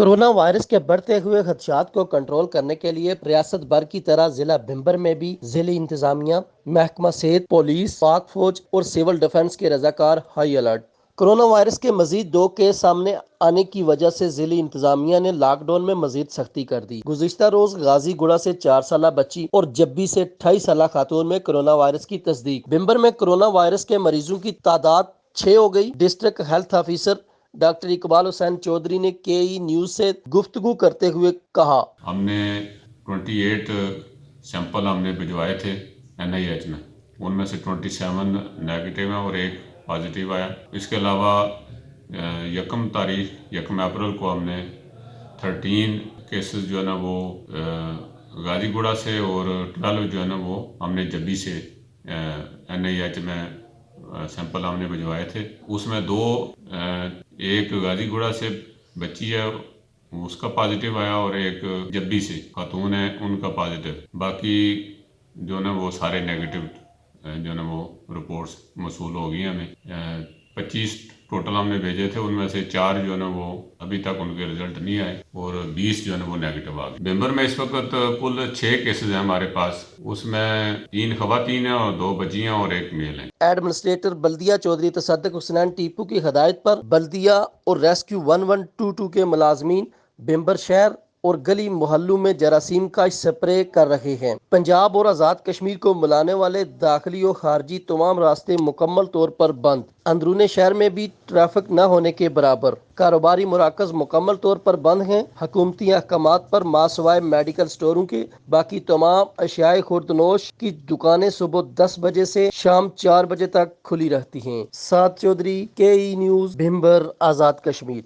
Corona virus के बढ़ते हुए खदशात को कंट्रोल करने के लिए रियासत भर की तरह जिला भिंबर में भी जिले इंतजामिया, महकमा सेहत, पुलिस, पाक फौज और सिविल डिफेंस के रजाकार हाई अलर्ट। कोरोना वायरस के मजीद 2 केस सामने आने की वजह से जिले इंतजामिया ने लॉकडाउन में मजीद सख्ती कर दी। गुज़िश्ता रोज गाजी गुड़ा से 4 साल बच्ची और जब्बी से 28 साल खातून में कोरोना वायरस की तस्दीक। भिंबर में कोरोना वायरस के मरीजों की तादाद 6 हो गई। District health officer doctor Iqbal Hussain Chaudhry ने केई न्यूज से गुफ्तगू करते हुए कहा, हमने 28 सैंपल हमने भिजवाए थे NIH में, उनमें से 27 नेगेटिव हैं और एक पॉजिटिव आया। इसके अलावा 1 अप्रैल को हमने 13 केसेस जो है ना वो गाजीगुड़ा से और 12 जो है ना वो हमने जब्बी से NIH में सैंपल हमने भिजवाए थे। उसमें 2 एक गाजीगुड़ा से बच्ची है उसका पॉजिटिव आया और एक जब्बी से खातून है उनका पॉजिटिव। बाकी जो ना वो सारे नेगेटिव जो ना वो रिपोर्ट्स मसूल हो गई हमें। 25 टोटल हमने भेजे थे, उनमें से 4 जो ना वो अभी तक उनके रिजल्ट नहीं आए और 20 जो है ना वो नेगेटिव आ गए। भिंबर में इस वक्त कुल 6 केसेस हैं हमारे पास, उसमें 3 खवातीन हैं और 2 बच्चियां और 1 मेल है। एडमिनिस्ट्रेटर बल्दिया चौधरी तसद्दुक हुसैन टीपू की हदायत पर बल्दिया और रेस्क्यू 1122 के मुलाजमीन भिंबर शहर और गली मोहल्लों में जरासीम का स्प्रे कर रहे हैं। पंजाब और आज़ाद कश्मीर को मिलाने वाले दाखिली और खारजी तमाम रास्ते मुकम्मल तौर पर बंद। अंदरूनी शहर में भी ट्रैफिक न होने के बराबर। कारोबारी मराकज मुकम्मल तौर पर बंद हैं। हुकूमती अहकामात पर मासवाए मेडिकल स्टोरों के बाकी तमाम अशियाए खुर्दनोश की दुकानें सुबह 10 बजे से शाम 4 बजे तक खुली रहती हैं। साद चौधरी, KE न्यूज़, भिंबर, आज़ाद कश्मीर।